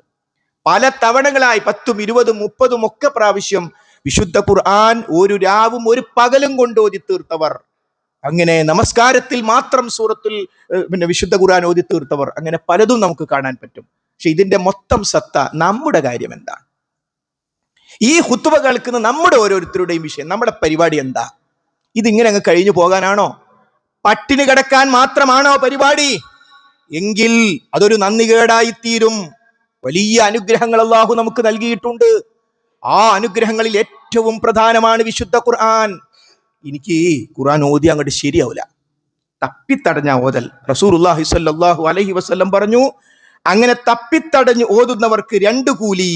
പല തവണകളായി 10, 20, 30 ഒക്കെ പ്രാവശ്യം വിശുദ്ധ ഖുർആൻ ഒരു രാവും ഒരു പകലും കൊണ്ട് ഓതി തീർത്തവർ, അങ്ങനെ നമസ്കാരത്തിൽ മാത്രം സൂറത്തുൽ വിശുദ്ധ ഖുർആൻ ഓതി തീർത്തവർ, അങ്ങനെ പലതും നമുക്ക് കാണാൻ പറ്റും. പക്ഷെ ഇതിന്റെ മൊത്തം സത്ത നമ്മുടെ കാര്യം എന്താണ്? ഈ ഖുത്ബ കേൾക്കുന്ന നമ്മുടെ ഓരോരുത്തരുടെയും വിഷയം, നമ്മുടെ പരിപാടി എന്താ? ഇതിങ്ങനെ അങ്ങ് കഴിഞ്ഞു പോകാനാണോ? പട്ടിണി കിടക്കാൻ മാത്രമാണോ പരിപാടി? എങ്കിൽ അതൊരു നന്ദികേടായിത്തീരും. വലിയ അനുഗ്രഹങ്ങൾ അല്ലാഹു നമുക്ക് നൽകിയിട്ടുണ്ട്. ആ അനുഗ്രഹങ്ങളിൽ ഏറ്റവും പ്രധാനമാണ് വിശുദ്ധ ഖുർആൻ. എനിക്ക് ഖുർആൻ ഓതി അങ്ങോട്ട് ശരിയാവില്ല, തപ്പിത്തടഞ്ഞ ഓതൽ. റസൂലുള്ളാഹി സ്വല്ലല്ലാഹു അലൈഹി വസല്ലം പറഞ്ഞു, അങ്ങനെ തപ്പിത്തടഞ്ഞ് ഓതുന്നവർക്ക് 2 കൂലി,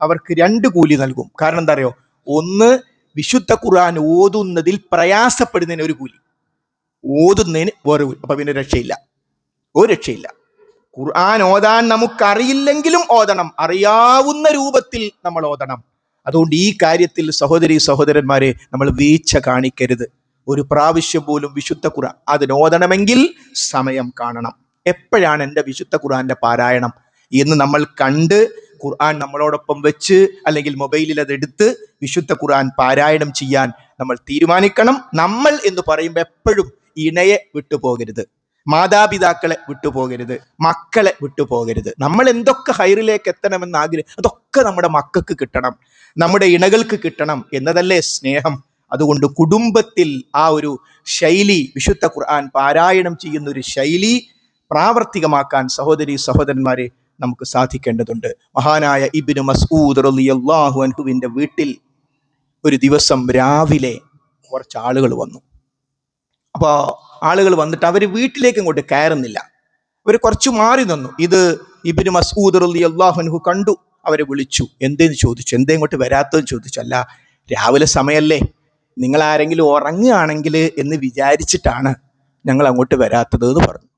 അവർക്ക് 2 കൂലി നൽകും. കാരണം എന്താ അറിയോ? ഒന്ന്, വിശുദ്ധ ഖുർആൻ ഓതുന്നതിൽ പ്രയാസപ്പെടുന്നതിന് ഒരു കൂലി, ഓതുന്നതിന് വേറെ കൂലി. അപ്പൊ പിന്നെ രക്ഷയില്ല, ഒരു രക്ഷയില്ല. ഖുർആൻ ഓതാൻ നമുക്കറിയില്ലെങ്കിലും ഓതണം, അറിയാവുന്ന രൂപത്തിൽ നമ്മൾ ഓതണം. അതുകൊണ്ട് ഈ കാര്യത്തിൽ സഹോദരി സഹോദരന്മാരെ നമ്മൾ വീഴ്ച കാണിക്കരുത്. ഒരു പ്രാവശ്യം പോലും വിശുദ്ധ ഖുർആൻ അതിനോദണമെങ്കിൽ സമയം കാണണം. എപ്പോഴാണ് എൻ്റെ വിശുദ്ധ ഖുർആന്റെ പാരായണം എന്ന് നമ്മൾ കണ്ട് ഖുർആൻ നമ്മളോടൊപ്പം വെച്ച് അല്ലെങ്കിൽ മൊബൈലിൽ അതെടുത്ത് വിശുദ്ധ ഖുർആൻ പാരായണം ചെയ്യാൻ നമ്മൾ തീരുമാനിക്കണം. നമ്മൾ എന്ന് പറയുമ്പോൾ എപ്പോഴും ഇണയെ വിട്ടുപോകരുത്, മാതാപിതാക്കളെ വിട്ടുപോകരുത്, മക്കളെ വിട്ടുപോകരുത്. നമ്മൾ എന്തൊക്കെ ഹൈറിലേക്ക് എത്തണമെന്ന് ആഗ്രഹം അതൊക്കെ നമ്മുടെ മക്കൾക്ക് കിട്ടണം, നമ്മുടെ ഇണകൾക്ക് കിട്ടണം എന്നതല്ലേ സ്നേഹം. അതുകൊണ്ട് കുടുംബത്തിൽ ആ ഒരു ശൈലി, വിശുദ്ധ ഖുർആൻ പാരായണം ചെയ്യുന്ന ഒരു ശൈലി പ്രാവർത്തികമാക്കാൻ സഹോദരി സഹോദരന്മാരെ നമുക്ക് സാധിക്കേണ്ടതുണ്ട്. മഹാനായ ഇബ്നു മസ്ഊദ് റളിയല്ലാഹു അൻഹുവിന്റെ വീട്ടിൽ ഒരു ദിവസം രാവിലെ കുറച്ച് ആളുകൾ വന്നു. അപ്പോൾ ആളുകൾ വന്നിട്ട് അവർ വീട്ടിലേക്ക് ഇങ്ങോട്ട് കയറുന്നില്ല, അവർ കുറച്ച് മാറി നിന്നു. ഇത് ഇബ്നു മസ്ഊദ് റളിയല്ലാഹു അൻഹു കണ്ടു, അവരെ വിളിച്ചു. എന്തേന്ന് ചോദിച്ചു, എന്തേ ഇങ്ങോട്ട് വരാത്തതെന്ന് ചോദിച്ചു. അല്ല, രാവിലെ സമയല്ലേ, നിങ്ങൾ ആരെങ്കിലും ഉറങ്ങുകയാണെങ്കിൽ എന്ന് വിചാരിച്ചിട്ടാണ് ഞങ്ങൾ അങ്ങോട്ട് വരാത്തത് എന്ന് പറഞ്ഞു.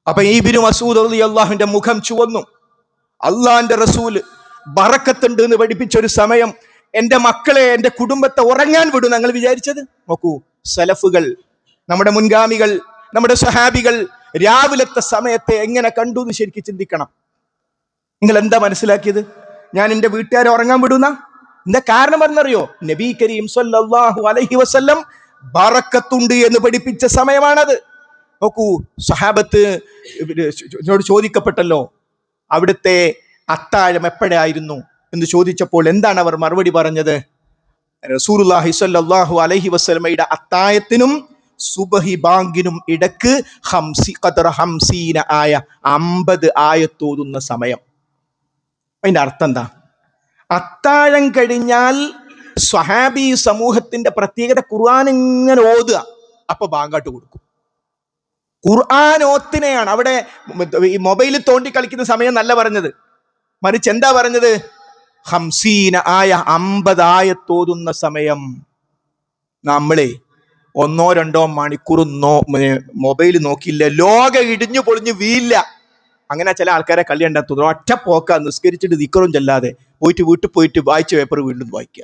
അപ്പൊ ഈ ഇബ്നു മസ്ഊദ് റളിയല്ലാഹുവിന്റെ മുഖം ചുവന്നു. അള്ളാന്റെ റസൂല് ബറക്കത്തുണ്ട് എന്ന് പഠിപ്പിച്ച ഒരു സമയം എൻ്റെ മക്കളെ, എൻ്റെ കുടുംബത്തെ ഉറങ്ങാൻ വിടും ഞങ്ങൾ വിചാരിച്ചത്? നോക്കൂ, സലഫുകൾ, നമ്മുടെ മുൻഗാമികൾ, നമ്മുടെ സ്വഹാബികൾ രാവിലത്തെ സമയത്തെ എങ്ങനെ കണ്ടു എന്ന് ശരിക്കും ചിന്തിക്കണം. നിങ്ങൾ എന്താ മനസ്സിലാക്കിയത്? ഞാൻ എൻ്റെ വീട്ടുകാരെ ഉറങ്ങാൻ വിടുന്ന എന്താ കാരണം എന്നറിയോ? നബി കരീം സ്വല്ലല്ലാഹു അലൈഹി വസല്ലം ബറക്കത്തുണ്ട് എന്ന് പഠിപ്പിച്ച സമയമാണത്. നോക്കൂ, സ്വഹാബത്ത് ചോദിക്കപ്പെട്ടല്ലോ അവിടുത്തെ അത്താഴം എപ്പോഴായിരുന്നു എന്ന് ചോദിച്ചപ്പോൾ എന്താണ് അവർ മറുപടി പറഞ്ഞത്? റസൂലുള്ളാഹി സ്വല്ലല്ലാഹു അലൈഹി വസല്ലമയുടെ അത്താഴത്തിനും സുബഹി ബാങ്കിനും ഇടക്ക് 50 ആയ 50 ആയത്തോതുന്ന സമയം. അതിന്റെ അർത്ഥം എന്താ? അത്താഴം കഴിഞ്ഞാൽ സ്വഹാബി സമൂഹത്തിന്റെ പ്രത്യേകത ഖുർആൻ ഇങ്ങനെ ഓതുക, അപ്പൊ ബാങ്കാട്ട് കൊടുക്കും. ഖുർആൻ ഓത്തിനെയാണ് അവിടെ ഈ മൊബൈലിൽ തോണ്ടി കളിക്കുന്ന സമയം നല്ല പറഞ്ഞത്, മറിച്ച് എന്താ പറഞ്ഞത്? 50 ആയ 50 ആയത്തോതുന്ന സമയം. നമ്മളെ 1-2 മണിക്കൂർ മൊബൈൽ നോക്കിയില്ല, ലോകം ഇടിഞ്ഞു പൊളിഞ്ഞു വീയില്ല. അങ്ങനെ ചില ആൾക്കാരെ കളി ഉണ്ടാകുന്നു. ഒറ്റ പോക്ക നിസ്കരിച്ചിട്ട് ദിക്റും ചെല്ലാതെ പോയിട്ട് വീട്ടിൽ പോയിട്ട് വായിച്ച പേപ്പർ വീണ്ടും വായിക്കുക.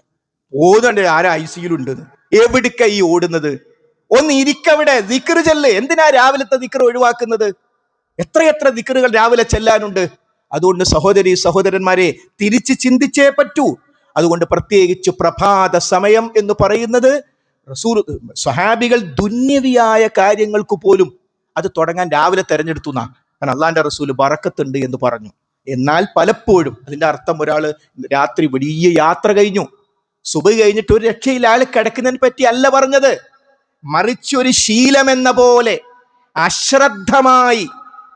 ഓതുണ്ട് ആരാ ICU ഉണ്ടെന്ന്. എവിടേക്കാ ഈ ഓടുന്നത്? ഒന്ന് ഇരിക്കവിടെ, ദിക്റ് ചെല്ല്. എന്തിനാ രാവിലത്തെ ദിക്റ് ഒഴിവാക്കുന്നത്? എത്രയെത്ര ദിക്റുകൾ രാവിലെ ചെല്ലാനുണ്ട്. അതുകൊണ്ട് സഹോദരി സഹോദരന്മാരെ തിരിച്ച് ചിന്തിച്ചേ പറ്റൂ. അതുകൊണ്ട് പ്രത്യേകിച്ച് പ്രഭാത സമയം എന്ന് പറയുന്നത് റസൂൽ സ്വഹാബികൾ ദുന്യവിയായ കാര്യങ്ങൾക്ക് പോലും അത് തുടങ്ങാൻ രാവിലെ തെരഞ്ഞെടുത്തു എന്നാ. കാരണം അള്ളാന്റെ റസൂൽ ബറക്കത്തുണ്ട് എന്ന് പറഞ്ഞു. എന്നാൽ പലപ്പോഴും അതിന്റെ അർത്ഥം ഒരാൾ രാത്രി വലിയ യാത്ര കഴിഞ്ഞു, സുബഹി കഴിഞ്ഞിട്ട് ഒരു രക്ഷയിൽ ആൾ കിടക്കുന്നതിനെ പറ്റി അല്ല പറഞ്ഞത്, മറിച്ച് ഒരു ശീലമെന്ന പോലെ അശ്രദ്ധമായി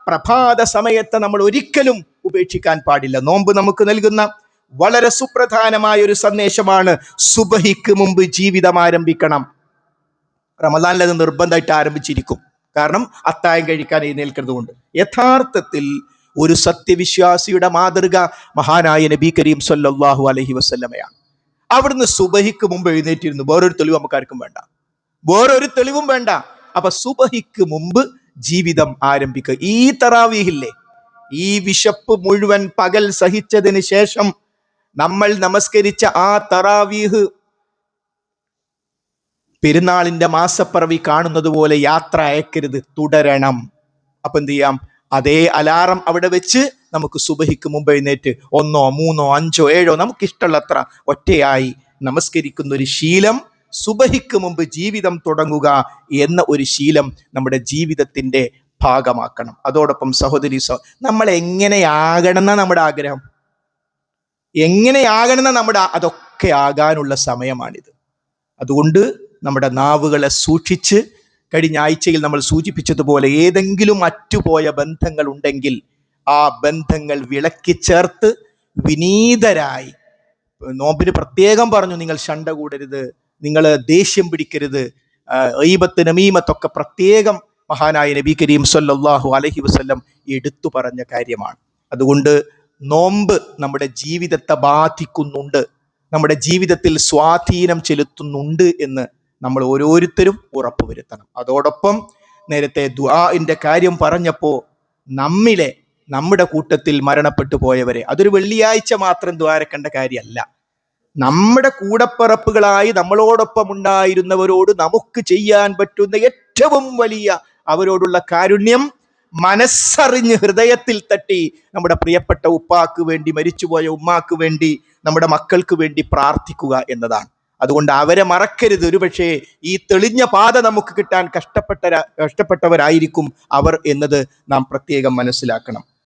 പ്രഭാത സമയത്തെ നമ്മൾ ഒരിക്കലും ഉപേക്ഷിക്കാൻ പാടില്ല. നോമ്പ് നമുക്ക് നൽകുന്ന വളരെ സുപ്രധാനമായ ഒരു സന്ദേശമാണ്. സുബഹിക്ക് മുമ്പ് ജീവിതം ആരംഭിക്കണം. റമദാനിൽ അത് നിർബന്ധമായിട്ട് ആരംഭിച്ചിരിക്കും, കാരണം അത്താഴം കഴിക്കാൻ എഴുന്നേൽക്കുന്നതുകൊണ്ട്. യഥാർത്ഥത്തിൽ ഒരു സത്യവിശ്വാസിയുടെ മാതൃക മഹാനായ നബി കരീം സല്ലല്ലാഹു അലൈഹി വസല്ലമയാണ്. അവിടുന്ന് സുബഹിക്ക് മുമ്പ് എഴുന്നേറ്റിരുന്നു. വേറൊരു തെളിവ് നമുക്കാർക്കും വേണ്ട, വേറൊരു തെളിവും വേണ്ട. അപ്പൊ സുബഹിക്ക് മുമ്പ് ജീവിതം ആരംഭിക്കുക. ഈ തറാവീഹില്ലേ, ഈ വിശപ്പ് മുഴുവൻ പകൽ സഹിച്ചതിന് ശേഷം നമ്മൾ നമസ്കരിച്ച ആ തറാവീഹ് പെരുന്നാളിന്റെ മാസപ്പിറവി കാണുന്നത് പോലെ യാത്ര അയക്കരുത്, തുടരണം. അപ്പൊ എന്ത് ചെയ്യാം? അതേ അലാറം അവിടെ വെച്ച് നമുക്ക് സുബഹിക്ക് മുമ്പ് എഴുന്നേറ്റ് 1, 3, 5, 7 നമുക്കിഷ്ടമുള്ളത്ര ഒറ്റയായി നമസ്കരിക്കുന്ന ഒരു ശീലം, സുബഹിക്ക് മുമ്പ് ജീവിതം തുടങ്ങുക എന്ന ഒരു ശീലം നമ്മുടെ ജീവിതത്തിന്റെ ഭാഗമാക്കണം. അതോടൊപ്പം സഹോദരി, നമ്മൾ എങ്ങനെയാകണമെന്ന നമ്മുടെ ആഗ്രഹം, അതൊക്കെ ആകാനുള്ള സമയമാണിത്. അതുകൊണ്ട് നമ്മുടെ നാവുകളെ സൂക്ഷിച്ച്, കഴിഞ്ഞ ആഴ്ചയിൽ നമ്മൾ സൂചിപ്പിച്ചതുപോലെ ഏതെങ്കിലും അറ്റുപോയ ബന്ധങ്ങൾ ഉണ്ടെങ്കിൽ ആ ബന്ധങ്ങൾ വിളക്കി ചേർത്ത് വിനീതരായി, നോമ്പിന് പ്രത്യേകം പറഞ്ഞു, നിങ്ങൾ ശണ്ട കൂടരുത്, നിങ്ങൾ ദേഷ്യം പിടിക്കരുത്, ഗീബത്ത് നമീമത്തൊക്കെ പ്രത്യേകം മഹാനായ നബി കരീം സല്ലല്ലാഹു അലൈഹി വസല്ലം എടുത്തു പറഞ്ഞ കാര്യമാണ്. അതുകൊണ്ട് നോമ്പ് നമ്മുടെ ജീവിതത്തെ ബാധിക്കുന്നുണ്ട്, നമ്മുടെ ജീവിതത്തിൽ സ്വാധീനം ചെലുത്തുന്നുണ്ട് എന്ന് നമ്മൾ ഓരോരുത്തരും ഉറപ്പുവരുത്തണം. അതോടൊപ്പം നേരത്തെ ദുആഇന്റെ കാര്യം പറഞ്ഞപ്പോൾ നമ്മുടെ കൂട്ടത്തിൽ മരണപ്പെട്ടു പോയവരെ, അതൊരു വെള്ളിയാഴ്ച മാത്രം ദ്വാരക്കേണ്ട കാര്യമല്ല. നമ്മുടെ കൂടപ്പിറപ്പുകളായി നമ്മളോടൊപ്പം ഉണ്ടായിരുന്നവരോട് നമുക്ക് ചെയ്യാൻ പറ്റുന്ന ഏറ്റവും വലിയ അവരോടുള്ള കാരുണ്യം മനസ്സറിഞ്ഞ് ഹൃദയത്തിൽ തട്ടി നമ്മുടെ പ്രിയപ്പെട്ട ഉപ്പാക്ക് വേണ്ടി, മരിച്ചുപോയ ഉമ്മാക്ക് വേണ്ടി, നമ്മുടെ മക്കൾക്ക് വേണ്ടി പ്രാർത്ഥിക്കുക എന്നതാണ്. അതുകൊണ്ട് അവരെ മറക്കരുത്. ഒരുപക്ഷെ ഈ തെളിഞ്ഞ പാത നമുക്ക് കിട്ടാൻ കഷ്ടപ്പെട്ടവരായിരിക്കും അവർ എന്നത് നാം പ്രത്യേകം മനസ്സിലാക്കണം.